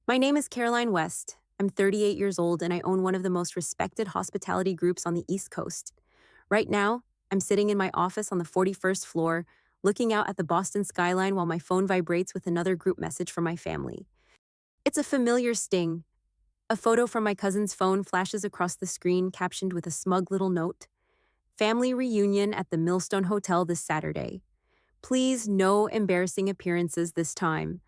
My name is Caroline West. I'm 38 years old and I own one of the most respected hospitality groups on the East Coast. Right now, I'm sitting in my office on the 41st floor, looking out at the Boston skyline while my phone vibrates with another group message from my family. It's a familiar sting. A photo from my cousin's phone flashes across the screen, captioned with a smug little note: Family reunion at the Millstone Hotel this Saturday. Please, no embarrassing appearances this time.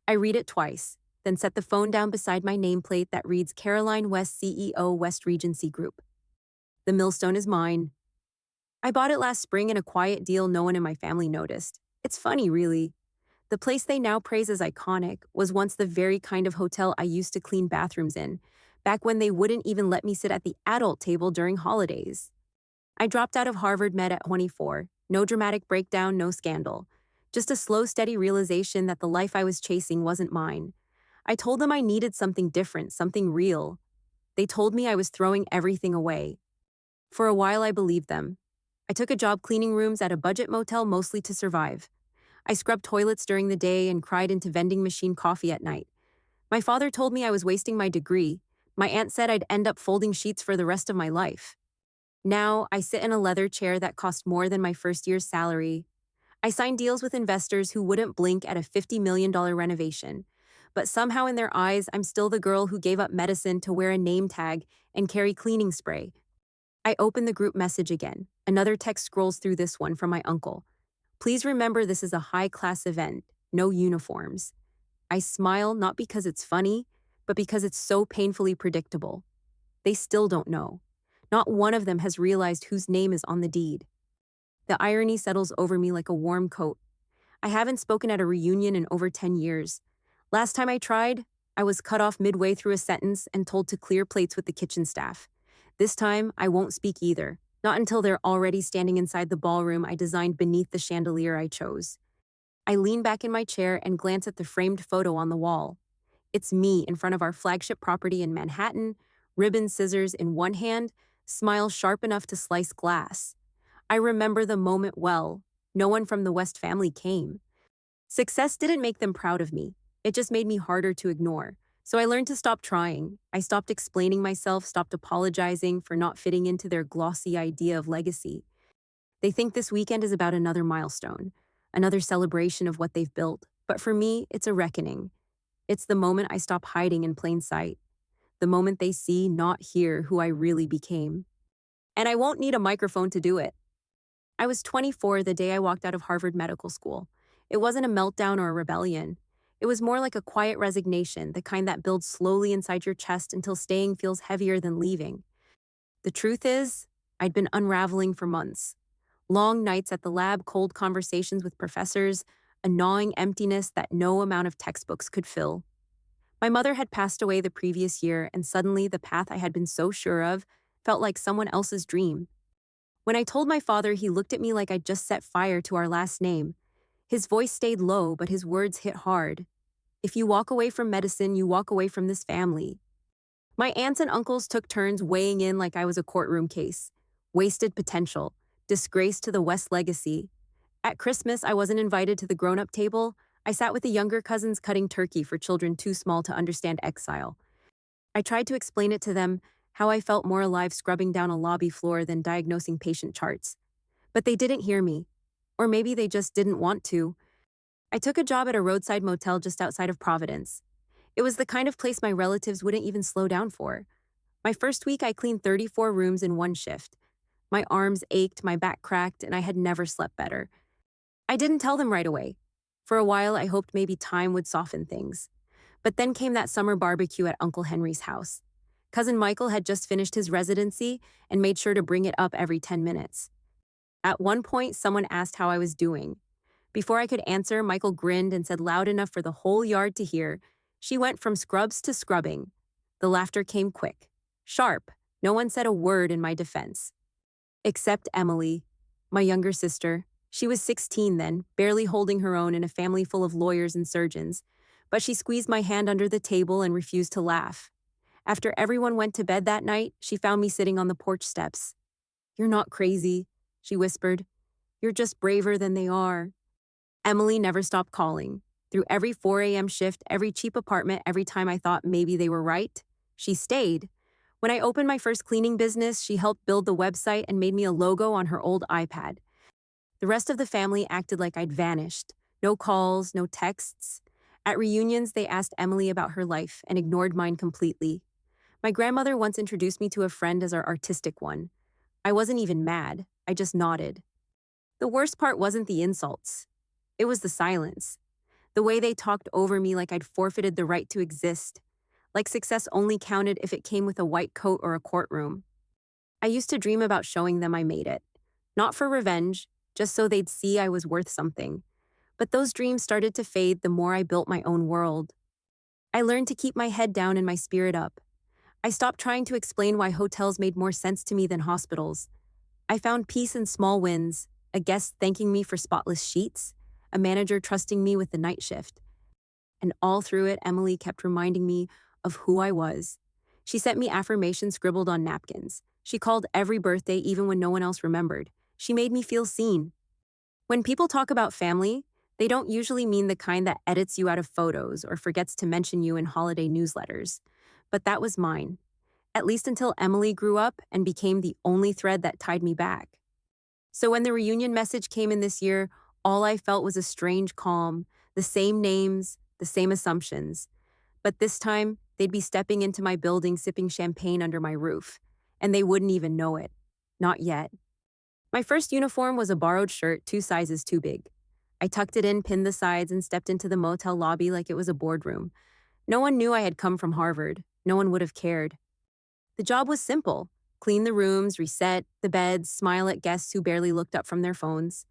I read it twice, then set the phone down beside my nameplate that reads Caroline West, CEO, West Regency Group. The millstone is mine. I bought it last spring in a quiet deal no one in my family noticed. It's funny, really. The place they now praise as iconic was once the very kind of hotel I used to clean bathrooms in, back when they wouldn't even let me sit at the adult table during holidays. I dropped out of Harvard Med at 24. No dramatic breakdown, no scandal. Just a slow, steady realization that the life I was chasing wasn't mine. I told them I needed something different, something real. They told me I was throwing everything away. For a while, I believed them. I took a job cleaning rooms at a budget motel mostly to survive. I scrubbed toilets during the day and cried into vending machine coffee at night. My father told me I was wasting my degree. My aunt said I'd end up folding sheets for the rest of my life. Now, I sit in a leather chair that cost more than my first year's salary. I signed deals with investors who wouldn't blink at a $50 million renovation. But somehow in their eyes, I'm still the girl who gave up medicine to wear a name tag and carry cleaning spray. I open the group message again. Another text scrolls through, this one from my uncle. Please remember this is a high-class event, no uniforms. I smile not because it's funny, but because it's so painfully predictable. They still don't know. Not one of them has realized whose name is on the deed. The irony settles over me like a warm coat. I haven't spoken at a reunion in over 10 years. Last time I tried, I was cut off midway through a sentence and told to clear plates with the kitchen staff. This time, I won't speak either, not until they're already standing inside the ballroom I designed beneath the chandelier I chose. I lean back in my chair and glance at the framed photo on the wall. It's me in front of our flagship property in Manhattan, ribbon scissors in one hand, smile sharp enough to slice glass. I remember the moment well. No one from the West family came. Success didn't make them proud of me. It just made me harder to ignore. So I learned to stop trying. I stopped explaining myself, stopped apologizing for not fitting into their glossy idea of legacy. They think this weekend is about another milestone, another celebration of what they've built. But for me, it's a reckoning. It's the moment I stop hiding in plain sight. The moment they see, not hear, who I really became. And I won't need a microphone to do it. I was 24 the day I walked out of Harvard Medical School. It wasn't a meltdown or a rebellion. It was more like a quiet resignation, the kind that builds slowly inside your chest until staying feels heavier than leaving. The truth is, I'd been unraveling for months. Long nights at the lab, cold conversations with professors, a gnawing emptiness that no amount of textbooks could fill. My mother had passed away the previous year, and suddenly the path I had been so sure of felt like someone else's dream. When I told my father, he looked at me like I'd just set fire to our last name. His voice stayed low, but his words hit hard. If you walk away from medicine, you walk away from this family. My aunts and uncles took turns weighing in like I was a courtroom case. Wasted potential, disgrace to the West legacy. At Christmas, I wasn't invited to the grown-up table. I sat with the younger cousins cutting turkey for children too small to understand exile. I tried to explain it to them, how I felt more alive scrubbing down a lobby floor than diagnosing patient charts. But they didn't hear me. Or maybe they just didn't want to. I took a job at a roadside motel just outside of Providence. It was the kind of place my relatives wouldn't even slow down for. My first week, I cleaned 34 rooms in one shift. My arms ached, my back cracked, and I had never slept better. I didn't tell them right away. For a while, I hoped maybe time would soften things. But then came that summer barbecue at Uncle Henry's house. Cousin Michael had just finished his residency and made sure to bring it up every 10 minutes. At one point, someone asked how I was doing. Before I could answer, Michael grinned and said loud enough for the whole yard to hear, "She went from scrubs to scrubbing." The laughter came quick, sharp. No one said a word in my defense. Except Emily, my younger sister. She was 16 then, barely holding her own in a family full of lawyers and surgeons. But she squeezed my hand under the table and refused to laugh. After everyone went to bed that night, she found me sitting on the porch steps. "You're not crazy," she whispered. "You're just braver than they are." Emily never stopped calling. Through every 4 a.m. shift, every cheap apartment, every time I thought maybe they were right, she stayed. When I opened my first cleaning business, she helped build the website and made me a logo on her old iPad. The rest of the family acted like I'd vanished. No calls, no texts. At reunions, they asked Emily about her life and ignored mine completely. My grandmother once introduced me to a friend as our artistic one. I wasn't even mad, I just nodded. The worst part wasn't the insults. It was the silence. The way they talked over me like I'd forfeited the right to exist. Like success only counted if it came with a white coat or a courtroom. I used to dream about showing them I made it. Not for revenge, just so they'd see I was worth something. But those dreams started to fade the more I built my own world. I learned to keep my head down and my spirit up. I stopped trying to explain why hotels made more sense to me than hospitals. I found peace in small wins, a guest thanking me for spotless sheets, a manager trusting me with the night shift. And all through it, Emily kept reminding me of who I was. She sent me affirmations scribbled on napkins. She called every birthday even when no one else remembered. She made me feel seen. When people talk about family, they don't usually mean the kind that edits you out of photos or forgets to mention you in holiday newsletters. But that was mine, at least until Emily grew up and became the only thread that tied me back. So when the reunion message came in this year, all I felt was a strange calm, the same names, the same assumptions. But this time, they'd be stepping into my building sipping champagne under my roof, and they wouldn't even know it. Not yet. My first uniform was a borrowed shirt 2 sizes too big. I tucked it in, pinned the sides, and stepped into the motel lobby like it was a boardroom. No one knew I had come from Harvard. No one would have cared. The job was simple. Clean the rooms, reset the beds, smile at guests who barely looked up from their phones.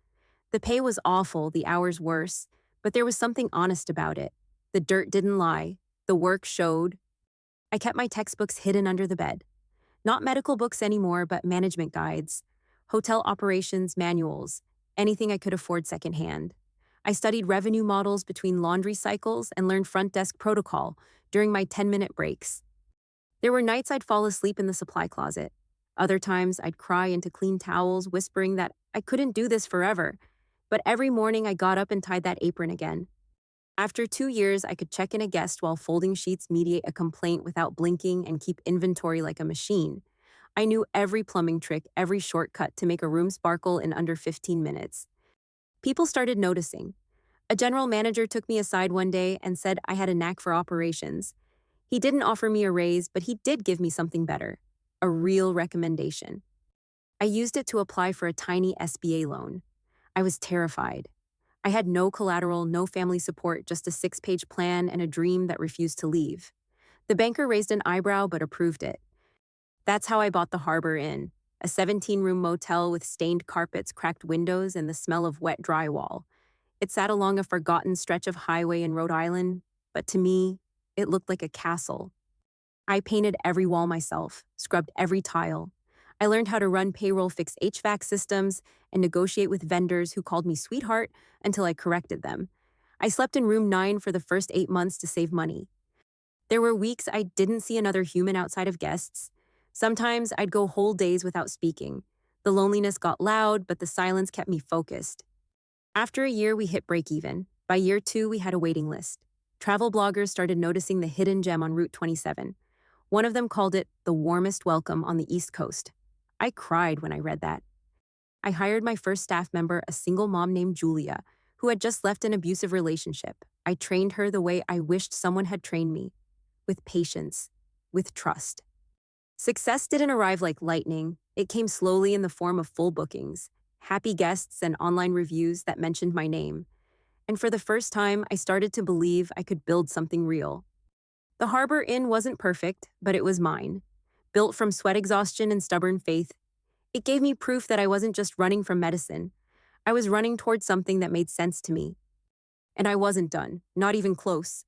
The pay was awful, the hours worse, but there was something honest about it. The dirt didn't lie. The work showed. I kept my textbooks hidden under the bed. Not medical books anymore, but management guides, hotel operations manuals, anything I could afford secondhand. I studied revenue models between laundry cycles and learned front desk protocol during my 10-minute breaks. There were nights I'd fall asleep in the supply closet. Other times I'd cry into clean towels, whispering that I couldn't do this forever. But every morning I got up and tied that apron again. After 2 years, I could check in a guest while folding sheets, mediate a complaint without blinking, and keep inventory like a machine. I knew every plumbing trick, every shortcut to make a room sparkle in under 15 minutes. People started noticing. A general manager took me aside one day and said I had a knack for operations. He didn't offer me a raise, but he did give me something better, a real recommendation. I used it to apply for a tiny SBA loan. I was terrified. I had no collateral, no family support, just a 6-page plan and a dream that refused to leave. The banker raised an eyebrow but approved it. That's how I bought the Harbor Inn, a 17-room motel with stained carpets, cracked windows, and the smell of wet drywall. It sat along a forgotten stretch of highway in Rhode Island, but to me, it looked like a castle. I painted every wall myself, scrubbed every tile. I learned how to run payroll, fix HVAC systems, and negotiate with vendors who called me sweetheart until I corrected them. I slept in room 9 for the first 8 months to save money. There were weeks I didn't see another human outside of guests. Sometimes I'd go whole days without speaking. The loneliness got loud, but the silence kept me focused. After a year, we hit break even. By year 2, we had a waiting list. Travel bloggers started noticing the hidden gem on Route 27. One of them called it the warmest welcome on the East Coast. I cried when I read that. I hired my first staff member, a single mom named Julia, who had just left an abusive relationship. I trained her the way I wished someone had trained me, with patience, with trust. Success didn't arrive like lightning. It came slowly in the form of full bookings, happy guests, and online reviews that mentioned my name. And for the first time, I started to believe I could build something real. The Harbor Inn wasn't perfect, but it was mine. Built from sweat exhaustion and stubborn faith, it gave me proof that I wasn't just running from medicine. I was running towards something that made sense to me. And I wasn't done, not even close.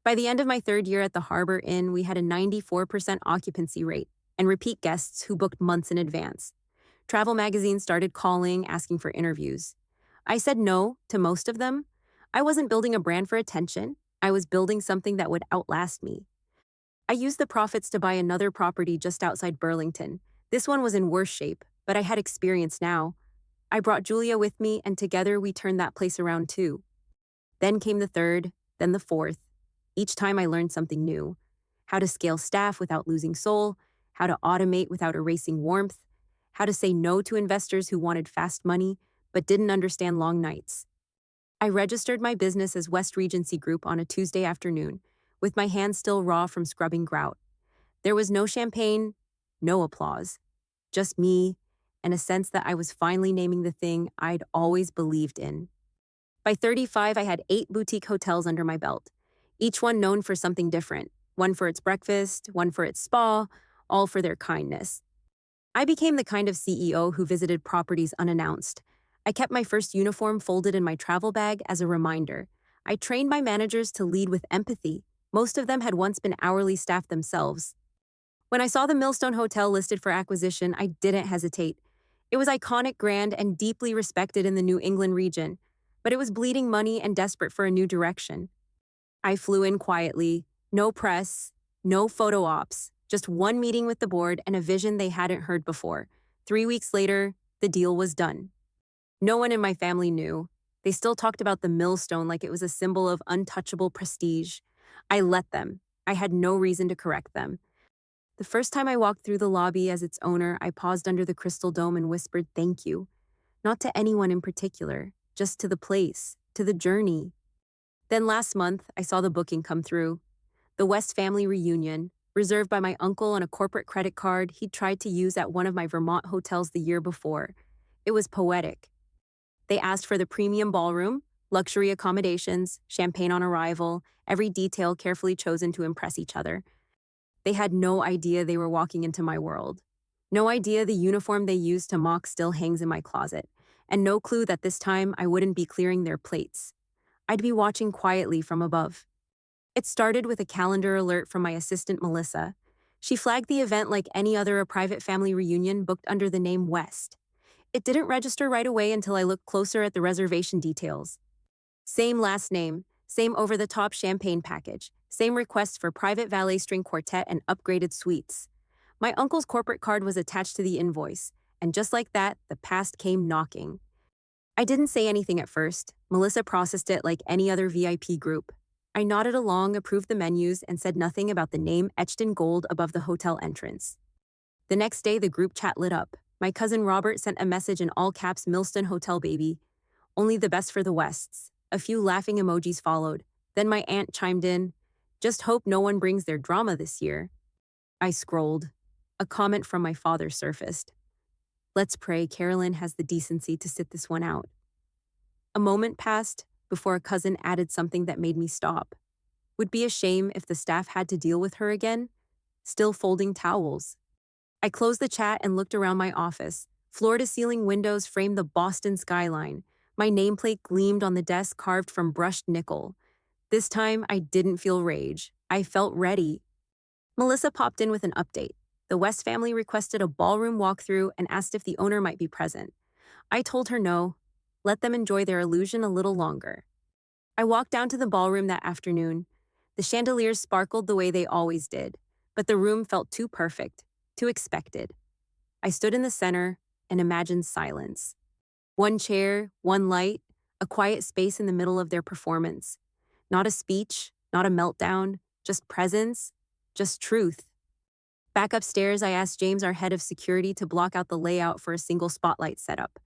By the end of my 3rd year at the Harbor Inn, we had a 94% occupancy rate and repeat guests who booked months in advance. Travel magazines started calling, asking for interviews. I said no to most of them. I wasn't building a brand for attention. I was building something that would outlast me. I used the profits to buy another property just outside Burlington. This one was in worse shape, but I had experience now. I brought Julia with me, and together we turned that place around too. Then came the third, then the fourth. Each time I learned something new: how to scale staff without losing soul, how to automate without erasing warmth, how to say no to investors who wanted fast money but didn't understand long nights. I registered my business as West Regency Group on a Tuesday afternoon, with my hands still raw from scrubbing grout. There was no champagne, no applause, just me and a sense that I was finally naming the thing I'd always believed in. By 35, I had 8 boutique hotels under my belt, each one known for something different: one for its breakfast, one for its spa, all for their kindness. I became the kind of CEO who visited properties unannounced. I kept my first uniform folded in my travel bag as a reminder. I trained my managers to lead with empathy. Most of them had once been hourly staff themselves. When I saw the Millstone Hotel listed for acquisition, I didn't hesitate. It was iconic, grand, and deeply respected in the New England region, but it was bleeding money and desperate for a new direction. I flew in quietly, no press, no photo ops, just one meeting with the board and a vision they hadn't heard before. 3 weeks later, the deal was done. No one in my family knew. They still talked about the millstone like it was a symbol of untouchable prestige. I let them. I had no reason to correct them. The first time I walked through the lobby as its owner, I paused under the crystal dome and whispered thank you. Not to anyone in particular, just to the place, to the journey. Then last month, I saw the booking come through. The West family reunion, reserved by my uncle on a corporate credit card he'd tried to use at one of my Vermont hotels the year before. It was poetic. They asked for the premium ballroom, luxury accommodations, champagne on arrival, every detail carefully chosen to impress each other. They had no idea they were walking into my world. No idea the uniform they used to mock still hangs in my closet, and no clue that this time I wouldn't be clearing their plates. I'd be watching quietly from above. It started with a calendar alert from my assistant Melissa. She flagged the event like any other a private family reunion booked under the name West. It didn't register right away until I looked closer at the reservation details. Same last name, same over-the-top champagne package, same requests for private valet string quartet and upgraded suites. My uncle's corporate card was attached to the invoice, and just like that, the past came knocking. I didn't say anything at first. Melissa processed it like any other VIP group. I nodded along, approved the menus, and said nothing about the name etched in gold above the hotel entrance. The next day, the group chat lit up. My cousin Robert sent a message in all caps: Millstone Hotel baby. Only the best for the Wests. A few laughing emojis followed. Then my aunt chimed in. Just hope no one brings their drama this year. I scrolled. A comment from my father surfaced. Let's pray Carolyn has the decency to sit this one out. A moment passed before a cousin added something that made me stop. Would be a shame if the staff had to deal with her again. Still folding towels. I closed the chat and looked around my office. Floor-to-ceiling windows framed the Boston skyline. My nameplate gleamed on the desk carved from brushed nickel. This time, I didn't feel rage. I felt ready. Melissa popped in with an update. The West family requested a ballroom walkthrough and asked if the owner might be present. I told her no. Let them enjoy their illusion a little longer. I walked down to the ballroom that afternoon. The chandeliers sparkled the way they always did, but the room felt too perfect, too expected. I stood in the center and imagined silence. One chair, one light, a quiet space in the middle of their performance. Not a speech, not a meltdown, just presence, just truth. Back upstairs, I asked James, our head of security, to block out the layout for a single spotlight setup.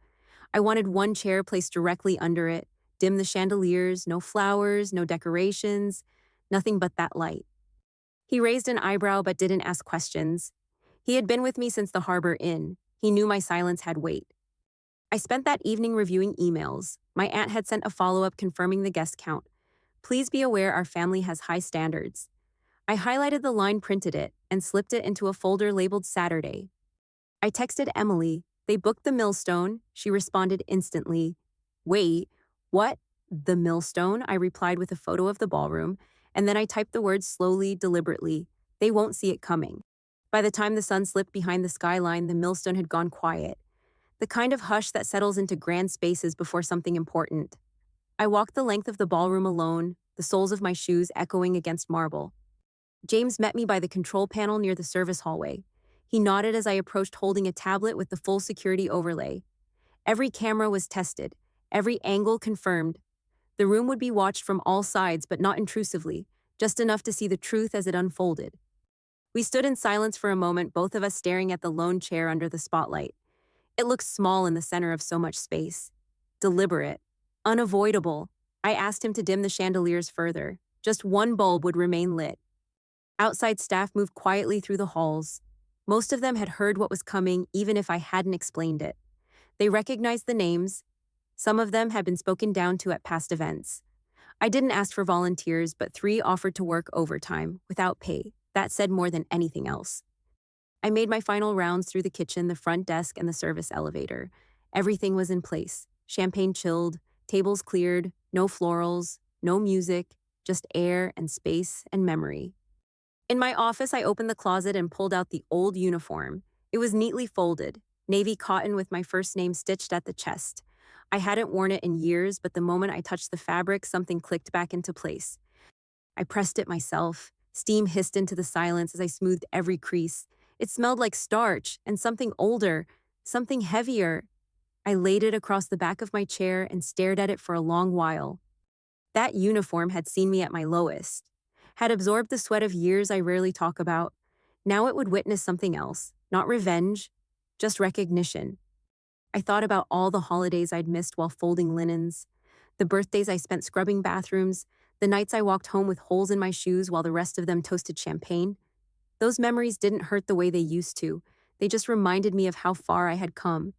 I wanted one chair placed directly under it, dim the chandeliers, no flowers, no decorations, nothing but that light. He raised an eyebrow but didn't ask questions. He had been with me since the Harbor Inn. He knew my silence had weight. I spent that evening reviewing emails. My aunt had sent a follow-up confirming the guest count. Please be aware our family has high standards. I highlighted the line, printed it, and slipped it into a folder labeled Saturday. I texted Emily. They booked the Millstone. She responded instantly. Wait, what? The Millstone? I replied with a photo of the ballroom, and then I typed the words slowly, deliberately. They won't see it coming. By the time the sun slipped behind the skyline, the Millstone had gone quiet. The kind of hush that settles into grand spaces before something important. I walked the length of the ballroom alone, the soles of my shoes echoing against marble. James met me by the control panel near the service hallway. He nodded as I approached, holding a tablet with the full security overlay. Every camera was tested, every angle confirmed. The room would be watched from all sides, but not intrusively, just enough to see the truth as it unfolded. We stood in silence for a moment, both of us staring at the lone chair under the spotlight. It looked small in the center of so much space. Deliberate. Unavoidable. I asked him to dim the chandeliers further. Just one bulb would remain lit. Outside staff moved quietly through the halls. Most of them had heard what was coming, even if I hadn't explained it. They recognized the names. Some of them had been spoken down to at past events. I didn't ask for volunteers, but 3 offered to work overtime, without pay. That said more than anything else. I made my final rounds through the kitchen, the front desk, and the service elevator. Everything was in place. Champagne chilled, tables cleared, no florals, no music, just air and space and memory. In my office, I opened the closet and pulled out the old uniform. It was neatly folded, navy cotton with my first name stitched at the chest. I hadn't worn it in years, but the moment I touched the fabric, something clicked back into place. I pressed it myself. Steam hissed into the silence as I smoothed every crease. It smelled like starch and something older, something heavier. I laid it across the back of my chair and stared at it for a long while. That uniform had seen me at my lowest, had absorbed the sweat of years I rarely talk about. Now it would witness something else, not revenge, just recognition. I thought about all the holidays I'd missed while folding linens, the birthdays I spent scrubbing bathrooms, the nights I walked home with holes in my shoes while the rest of them toasted champagne. Those memories didn't hurt the way they used to. They just reminded me of how far I had come.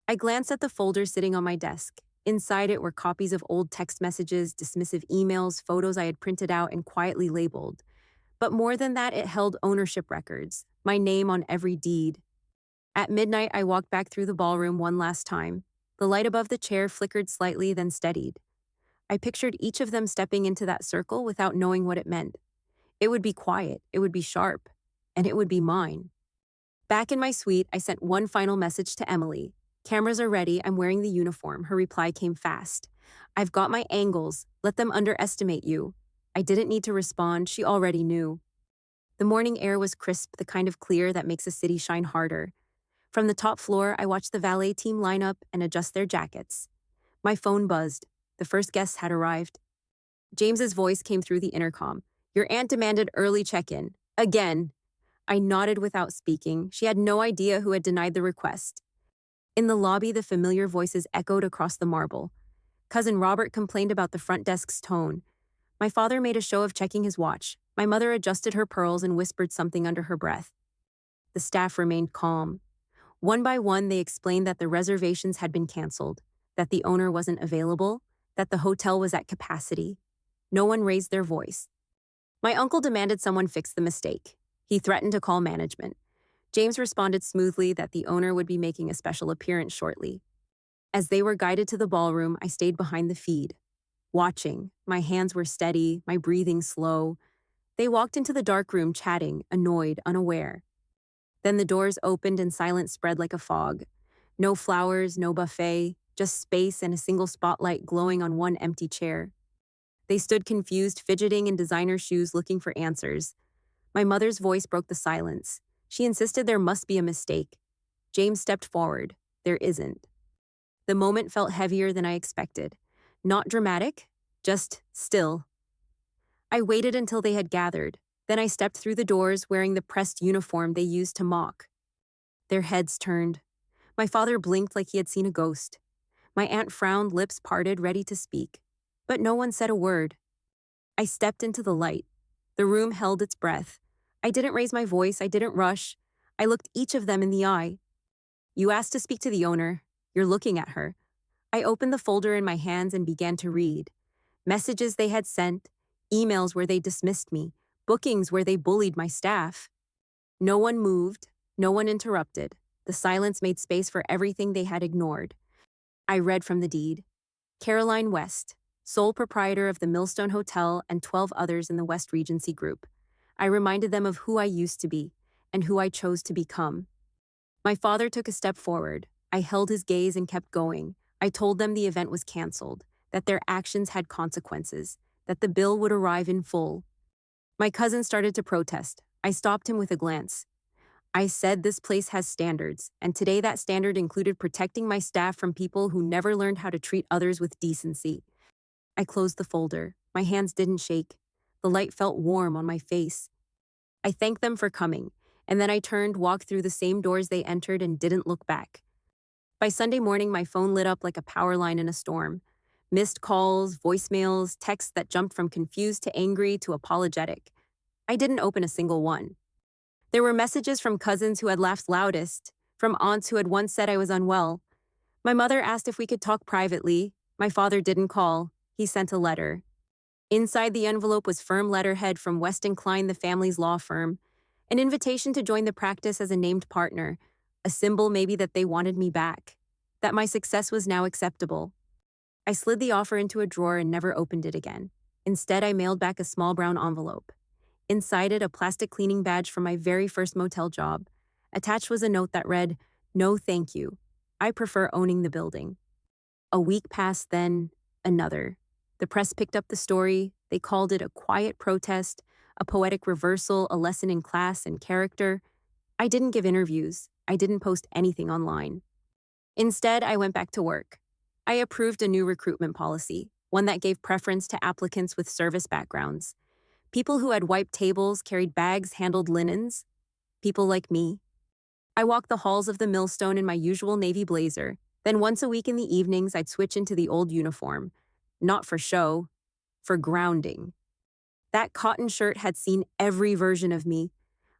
I glanced at the folder sitting on my desk. Inside it were copies of old text messages, dismissive emails, photos I had printed out and quietly labeled. But more than that, it held ownership records, my name on every deed. At midnight, I walked back through the ballroom one last time. The light above the chair flickered slightly, then steadied. I pictured each of them stepping into that circle without knowing what it meant. It would be quiet, it would be sharp, and it would be mine. Back in my suite, I sent one final message to Emily. "Cameras are ready, I'm wearing the uniform." Her reply came fast. "I've got my angles, let them underestimate you." I didn't need to respond, she already knew. The morning air was crisp, the kind of clear that makes a city shine harder. From the top floor, I watched the valet team line up and adjust their jackets. My phone buzzed. The first guests had arrived. James's voice came through the intercom. "Your aunt demanded early check-in. Again." I nodded without speaking. She had no idea who had denied the request. In the lobby, the familiar voices echoed across the marble. Cousin Robert complained about the front desk's tone. My father made a show of checking his watch. My mother adjusted her pearls and whispered something under her breath. The staff remained calm. One by one, they explained that the reservations had been canceled, that the owner wasn't available, that the hotel was at capacity. No one raised their voice. My uncle demanded someone fix the mistake. He threatened to call management. James responded smoothly that the owner would be making a special appearance shortly. As they were guided to the ballroom, I stayed behind the feed, watching. My hands were steady, my breathing slow. They walked into the dark room chatting, annoyed, unaware. Then the doors opened and silence spread like a fog. No flowers, no buffet, just space and a single spotlight glowing on one empty chair. They stood confused, fidgeting in designer shoes looking for answers. My mother's voice broke the silence. She insisted there must be a mistake. James stepped forward. There isn't. The moment felt heavier than I expected. Not dramatic, just still. I waited until they had gathered. Then I stepped through the doors wearing the pressed uniform they used to mock. Their heads turned. My father blinked like he had seen a ghost. My aunt frowned, lips parted, ready to speak. But no one said a word. I stepped into the light. The room held its breath. I didn't raise my voice, I didn't rush. I looked each of them in the eye. "You asked to speak to the owner. You're looking at her." I opened the folder in my hands and began to read. Messages they had sent, emails where they dismissed me, bookings where they bullied my staff. No one moved, no one interrupted. The silence made space for everything they had ignored. I read from the deed. Caroline West, sole proprietor of the Millstone Hotel and 12 others in the West Regency Group. I reminded them of who I used to be and who I chose to become. My father took a step forward. I held his gaze and kept going. I told them the event was canceled, that their actions had consequences, that the bill would arrive in full. My cousin started to protest. I stopped him with a glance. I said this place has standards, and today that standard included protecting my staff from people who never learned how to treat others with decency. I closed the folder. My hands didn't shake. The light felt warm on my face. I thanked them for coming, and then I turned, walked through the same doors they entered, and didn't look back. By Sunday morning, my phone lit up like a power line in a storm. Missed calls, voicemails, texts that jumped from confused to angry to apologetic. I didn't open a single one. There were messages from cousins who had laughed loudest, from aunts who had once said I was unwell. My mother asked if we could talk privately. My father didn't call. He sent a letter. Inside the envelope was firm letterhead from Weston Klein, the family's law firm, an invitation to join the practice as a named partner, a symbol maybe that they wanted me back, that my success was now acceptable. I slid the offer into a drawer and never opened it again. Instead, I mailed back a small brown envelope. Inside it, a plastic cleaning badge from my very first motel job. Attached was a note that read, "No thank you. I prefer owning the building." A week passed, then another. The press picked up the story. They called it a quiet protest, a poetic reversal, a lesson in class and character. I didn't give interviews. I didn't post anything online. Instead, I went back to work. I approved a new recruitment policy, one that gave preference to applicants with service backgrounds. People who had wiped tables, carried bags, handled linens. People like me. I walked the halls of the Millstone in my usual navy blazer. Then once a week in the evenings, I'd switch into the old uniform. Not for show, for grounding. That cotton shirt had seen every version of me.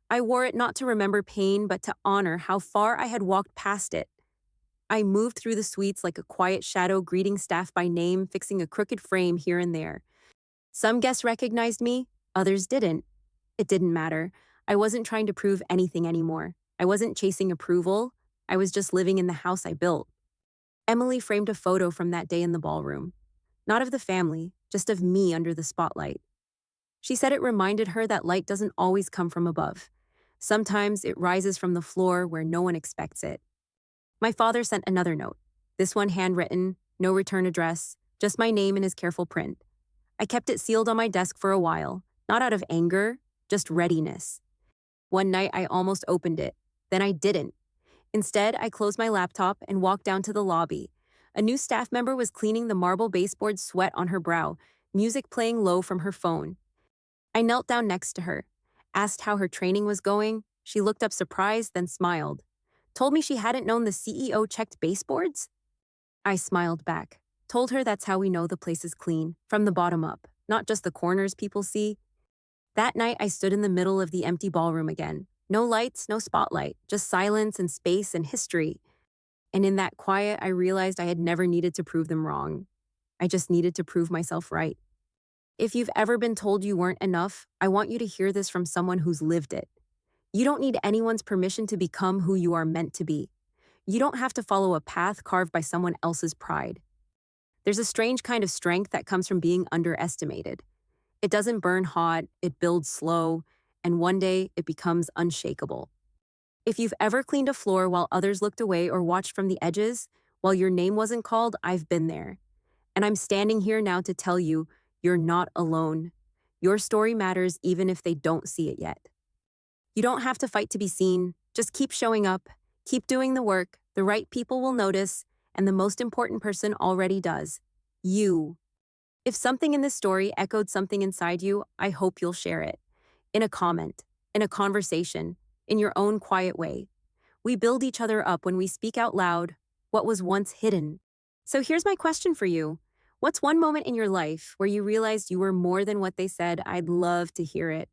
I wore it not to remember pain, but to honor how far I had walked past it. I moved through the suites like a quiet shadow, greeting staff by name, fixing a crooked frame here and there. Some guests recognized me, others didn't. It didn't matter. I wasn't trying to prove anything anymore. I wasn't chasing approval. I was just living in the house I built. Emily framed a photo from that day in the ballroom. Not of the family, just of me under the spotlight. She said it reminded her that light doesn't always come from above. Sometimes it rises from the floor where no one expects it. My father sent another note. This one handwritten, no return address, just my name in his careful print. I kept it sealed on my desk for a while, not out of anger, just readiness. One night I almost opened it, then I didn't. Instead, I closed my laptop and walked down to the lobby. A new staff member was cleaning the marble baseboard, sweat on her brow, music playing low from her phone. I knelt down next to her, asked how her training was going. She looked up surprised, then smiled. Told me she hadn't known the CEO checked baseboards? I smiled back, told her that's how we know the place is clean, from the bottom up, not just the corners people see. That night, I stood in the middle of the empty ballroom again. No lights, no spotlight, just silence and space and history. And in that quiet, I realized I had never needed to prove them wrong. I just needed to prove myself right. If you've ever been told you weren't enough, I want you to hear this from someone who's lived it. You don't need anyone's permission to become who you are meant to be. You don't have to follow a path carved by someone else's pride. There's a strange kind of strength that comes from being underestimated. It doesn't burn hot, it builds slow, and one day it becomes unshakable. If you've ever cleaned a floor while others looked away or watched from the edges, while your name wasn't called, I've been there. And I'm standing here now to tell you, you're not alone. Your story matters even if they don't see it yet. You don't have to fight to be seen. Just keep showing up, keep doing the work, the right people will notice, and the most important person already does. You. If something in this story echoed something inside you, I hope you'll share it. In a comment, in a conversation, in your own quiet way. We build each other up when we speak out loud what was once hidden. So here's my question for you. What's one moment in your life where you realized you were more than what they said? I'd love to hear it.